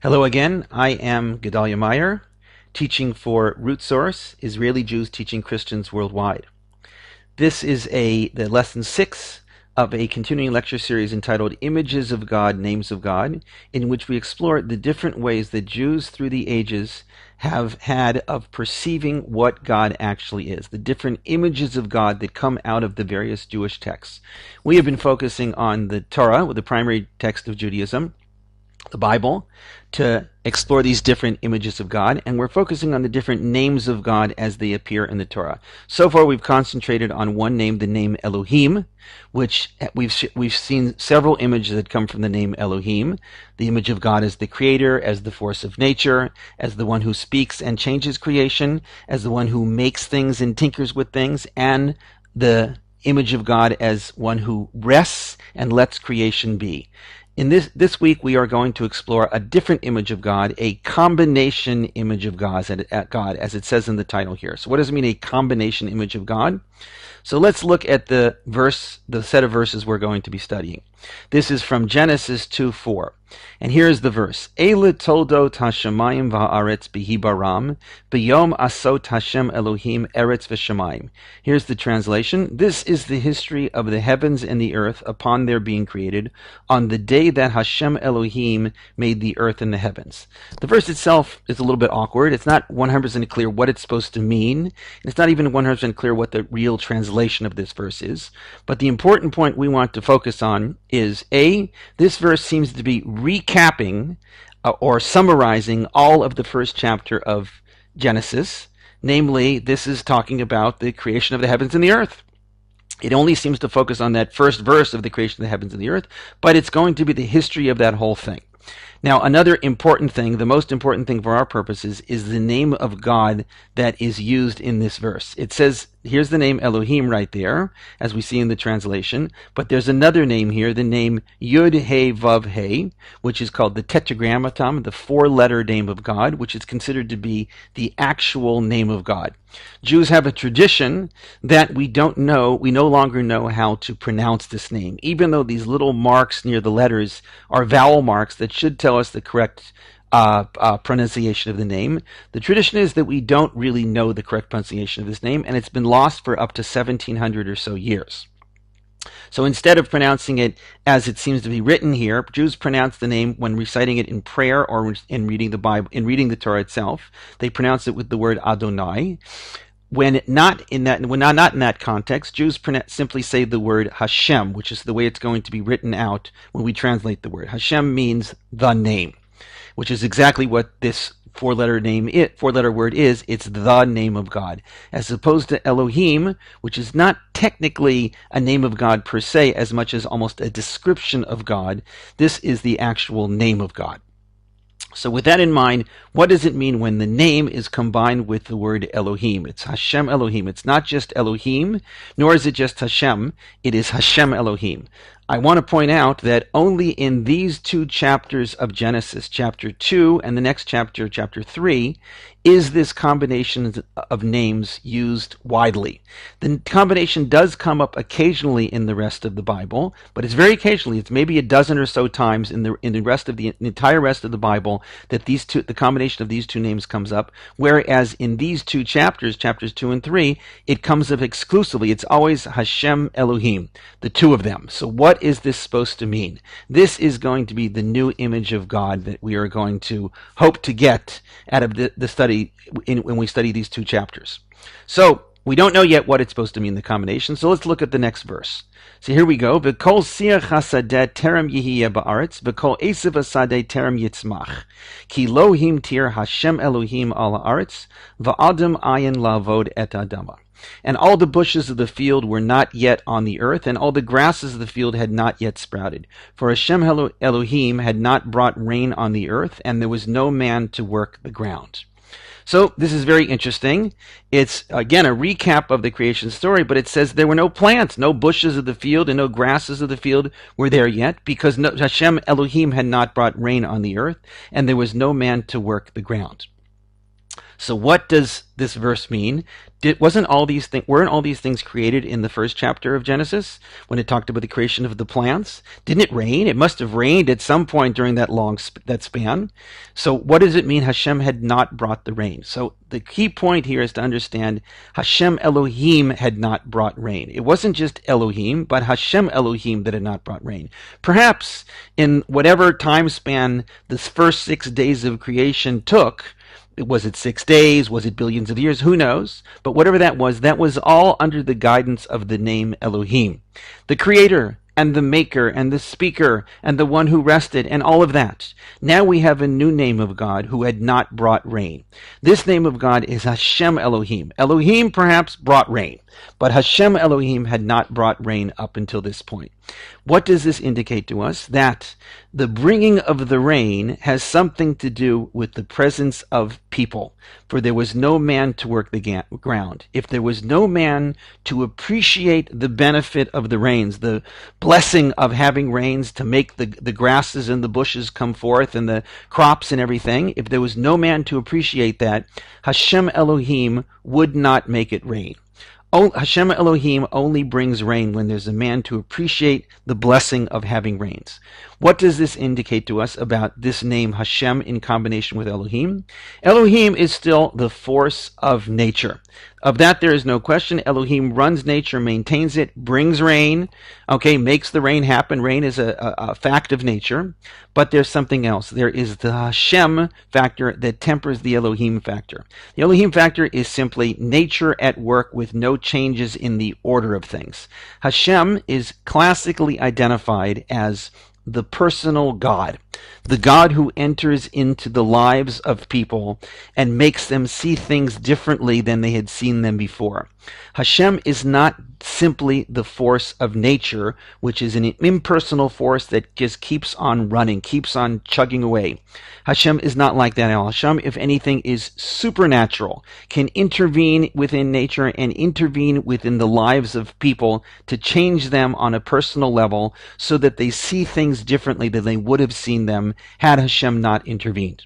Hello again. I am Gedalia Meyer, teaching for RootSource, Israeli Jews teaching Christians worldwide. This is the lesson 6 of a continuing lecture series entitled Images of God, Names of God, in which we explore the different ways that Jews through the ages have had of perceiving what God actually is, the different images of God that come out of the various Jewish texts. We have been focusing on the Torah, the primary text of Judaism, the Bible, to explore these different images of God, and we're focusing on the different names of God as they appear in the Torah. So far, we've concentrated on one name, the name Elohim, which we've seen several images that come from the name Elohim. The image of God as the creator, as the force of nature, as the one who speaks and changes creation, as the one who makes things and tinkers with things, and the image of God as one who rests and lets creation be. In this week, we are going to explore a different image of God, a combination image of God, as it says in the title here. So what does it mean, a combination image of God? So let's look at the set of verses we're going to be studying. This is from Genesis 2:4. And here is the verse. Eile toldot hashamayim va'aretz bihibaram, biyom asot Hashem Elohim eretz v'shamayim. Here's the translation. This is the history of the heavens and the earth upon their being created, on the day that Hashem Elohim made the earth and the heavens. The verse itself is a little bit awkward. It's not 100% clear what it's supposed to mean. It's not even 100% clear what the real translation of this verse is. But the important point we want to focus on is A, this verse seems to be recapping or summarizing all of the first chapter of Genesis. Namely, this is talking about the creation of the heavens and the earth. It only seems to focus on that first verse of the creation of the heavens and the earth, but it's going to be the history of that whole thing. Now, another important thing, the most important thing for our purposes, is the name of God that is used in this verse. It says, here's the name Elohim right there, as we see in the translation, but there's another name here, the name Yud He Vav He, which is called the Tetragrammaton, the four-letter name of God, which is considered to be the actual name of God. Jews have a tradition that we no longer know how to pronounce this name, even though these little marks near the letters are vowel marks that should tell us the correct pronunciation of the name. The tradition is that we don't really know the correct pronunciation of this name, and it's been lost for up to 1700 or so years. So instead of pronouncing it as it seems to be written here, Jews pronounce the name when reciting it in prayer or in reading the Bible, in reading the Torah itself. They pronounce it with the word Adonai. When not in that context, Jews simply say the word Hashem, which is the way it's going to be written out when we translate the word. Hashem means the name, which is exactly what this four-letter word is. It's the name of God, as opposed to Elohim, which is not technically a name of God per se, as much as almost a description of God. This is the actual name of God. So with that in mind, what does it mean when the name is combined with the word Elohim? It's Hashem Elohim. It's not just Elohim, nor is it just Hashem. It is Hashem Elohim. I want to point out that only in these two chapters of Genesis, chapter 2 and the next chapter, chapter 3, is this combination of names used widely. The combination does come up occasionally in the rest of the Bible, but it's very occasionally. It's maybe a dozen or so times in the entire rest of the Bible that the combination of these two names comes up. Whereas in these two chapters, chapters 2 and 3, it comes up exclusively. It's always Hashem Elohim, the two of them. So what is this supposed to mean? This is going to be the new image of God that we are going to hope to get out of the study when we study these two chapters. So we don't know yet what it's supposed to mean, the combination, so let's look at the next verse. So here we go. V'kol siach hasadeh terem yihiyeh ba'aretz, v'kol esav hasadeh terem yitzmach. Ki lo himtir Hashem Elohim al haaretz, v'adam ayin lavod et adama. And all the bushes of the field were not yet on the earth, and all the grasses of the field had not yet sprouted. For Hashem Elohim had not brought rain on the earth, and there was no man to work the ground. So this is very interesting. It's, again, a recap of the creation story, but it says there were no plants, no bushes of the field, and no grasses of the field were there yet, because Hashem Elohim had not brought rain on the earth, and there was no man to work the ground. So what does this verse mean? Weren't all these things created in the first chapter of Genesis when it talked about the creation of the plants? Didn't it rain? It must have rained at some point during that span. So what does it mean Hashem had not brought the rain? So the key point here is to understand Hashem Elohim had not brought rain. It wasn't just Elohim, but Hashem Elohim that had not brought rain. Perhaps in whatever time span this first 6 days of creation took, was it 6 days? Was it billions of years? Who knows? But whatever that was all under the guidance of the name Elohim, the creator and the maker and the speaker and the one who rested and all of that. Now we have a new name of God who had not brought rain. This name of God is Hashem Elohim. Elohim perhaps brought rain, but Hashem Elohim had not brought rain up until this point. What does this indicate to us? That the bringing of the rain has something to do with the presence of people. For there was no man to work the ground. If there was no man to appreciate the benefit of the rains, the blessing of having rains to make the grasses and the bushes come forth and the crops and everything, if there was no man to appreciate that, Hashem Elohim would not make it rain. Hashem Elohim only brings rain when there's a man to appreciate the blessing of having rains. What does this indicate to us about this name Hashem in combination with Elohim? Elohim is still the force of nature. Of that there is no question. Elohim runs nature, maintains it, brings rain, makes the rain happen. Rain is a fact of nature. But there's something else. There is the Hashem factor that tempers the Elohim factor. The Elohim factor is simply nature at work with no changes in the order of things. Hashem is classically identified as the personal God, the God who enters into the lives of people and makes them see things differently than they had seen them before. Hashem is not simply the force of nature, which is an impersonal force that just keeps on running, keeps on chugging away. Hashem is not like that at all. Hashem, if anything, is supernatural, can intervene within nature and intervene within the lives of people to change them on a personal level so that they see things differently than they would have seen them had Hashem not intervened.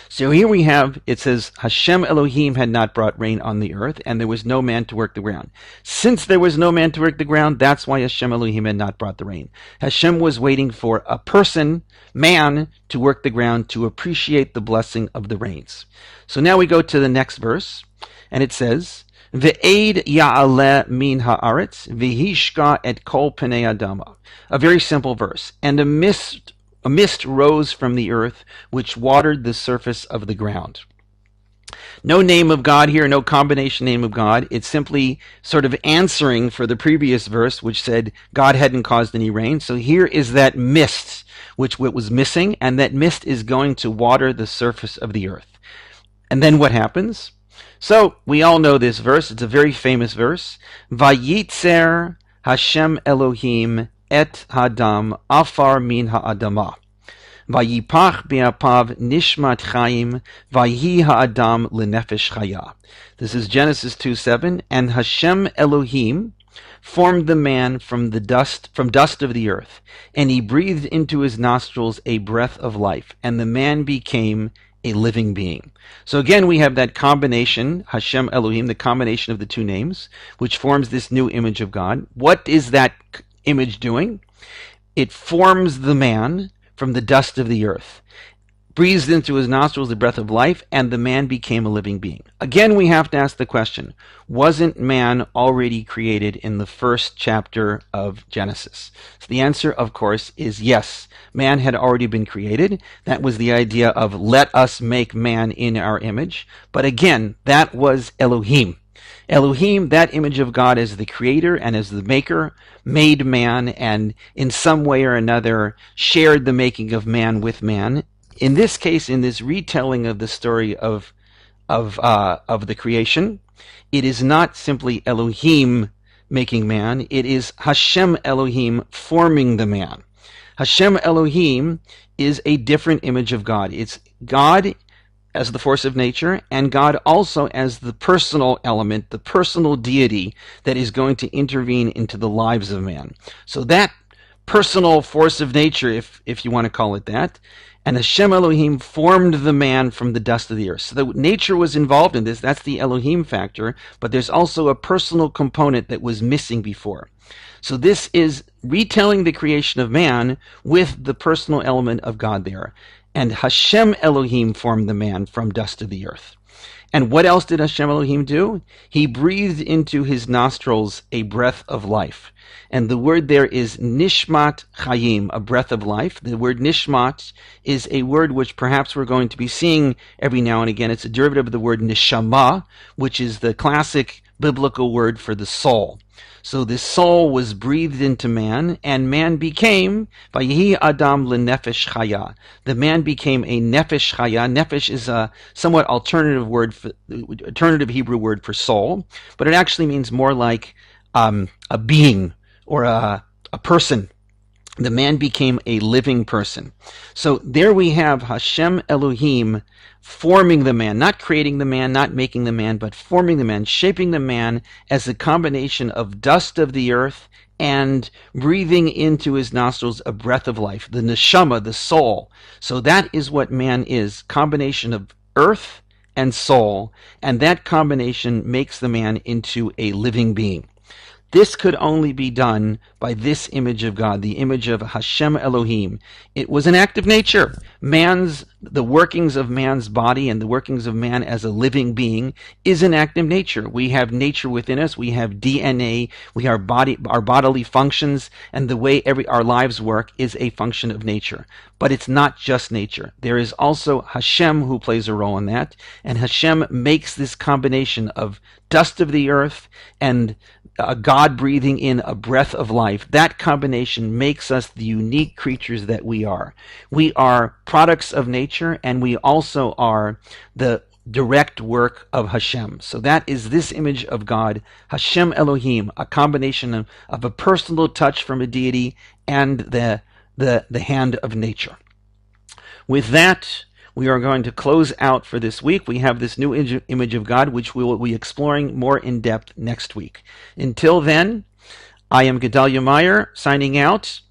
So here we have, it says, Hashem Elohim had not brought rain on the earth, and there was no man to work the ground. Since there was no man to work the ground, that's why Hashem Elohim had not brought the rain. Hashem was waiting for a person, man, to work the ground to appreciate the blessing of the rains. So now we go to the next verse, and it says, Ve'ed ya'aleh min ha'aretz, v'hishka et kol penei adama. A very simple verse. And a mist rose from the earth, which watered the surface of the ground. No name of God here, no combination name of God. It's simply sort of answering for the previous verse, which said God hadn't caused any rain. So here is that mist, which was missing, and that mist is going to water the surface of the earth. And then what happens? So we all know this verse. It's a very famous verse. Vayitzer Hashem Elohim et hadam afar min ha'adama. Vayipach be'apav nishmat chaim, vayhi ha'adam lenefesh chaya. This is Genesis 2:7. And Hashem Elohim formed the man from dust of the earth, and he breathed into his nostrils a breath of life, and the man became a living being. So again, we have that combination, Hashem Elohim, the combination of the two names, which forms this new image of God. What is that image doing? It forms the man from the dust of the earth, breathes into his nostrils the breath of life, and the man became a living being. Again, we have to ask the question, wasn't man already created in the first chapter of Genesis? So the answer, of course, is yes. Man had already been created. That was the idea of let us make man in our image. But again, that was Elohim. Elohim, that image of God as the creator and as the maker, made man and in some way or another shared the making of man with man. In this case, in this retelling of the story of the creation, it is not simply Elohim making man, it is Hashem Elohim forming the man. Hashem Elohim is a different image of God. It's God as the force of nature, and God also as the personal element, the personal deity that is going to intervene into the lives of man. So that personal force of nature, if you want to call it that, And Hashem Elohim formed the man from the dust of the earth. So the nature was involved in this. That's the Elohim factor. But there's also a personal component that was missing before. So this is retelling the creation of man with the personal element of God there. And Hashem Elohim formed the man from dust of the earth. And what else did Hashem Elohim do? He breathed into his nostrils a breath of life. And the word there is nishmat chayim, a breath of life. The word nishmat is a word which perhaps we're going to be seeing every now and again. It's a derivative of the word neshama, which is the classic biblical word for the soul. So this soul was breathed into man, and man became, Vayihi Adam lenefesh chaya. The man became a nefesh chaya. Nefesh is a somewhat alternative Hebrew word for soul, but it actually means more like a being or a person. The man became a living person. So there we have Hashem Elohim forming the man, not creating the man, not making the man, but forming the man, shaping the man as a combination of dust of the earth and breathing into his nostrils a breath of life, the neshama, the soul. So that is what man is, combination of earth and soul, and that combination makes the man into a living being. This could only be done by this image of God, the image of Hashem Elohim. It was an act of nature. The workings of man's body and the workings of man as a living being is an act of nature. We have nature within us. We have DNA. We have our bodily functions, and the way our lives work is a function of nature. But it's not just nature. There is also Hashem who plays a role in that, and Hashem makes this combination of dust of the earth and God breathing in a breath of life. That combination makes us the unique creatures that we are. We are products of nature, and we also are the direct work of Hashem. So that is this image of God, Hashem Elohim, a combination of a personal touch from a deity and the hand of nature. With that, we are going to close out for this week. We have this new image of God, which we will be exploring more in depth next week. Until then, I am Gedalia Meyer, signing out.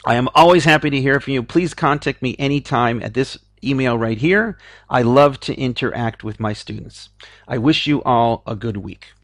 I am always happy to hear from you. Please contact me anytime at this email right here. I love to interact with my students. I wish you all a good week.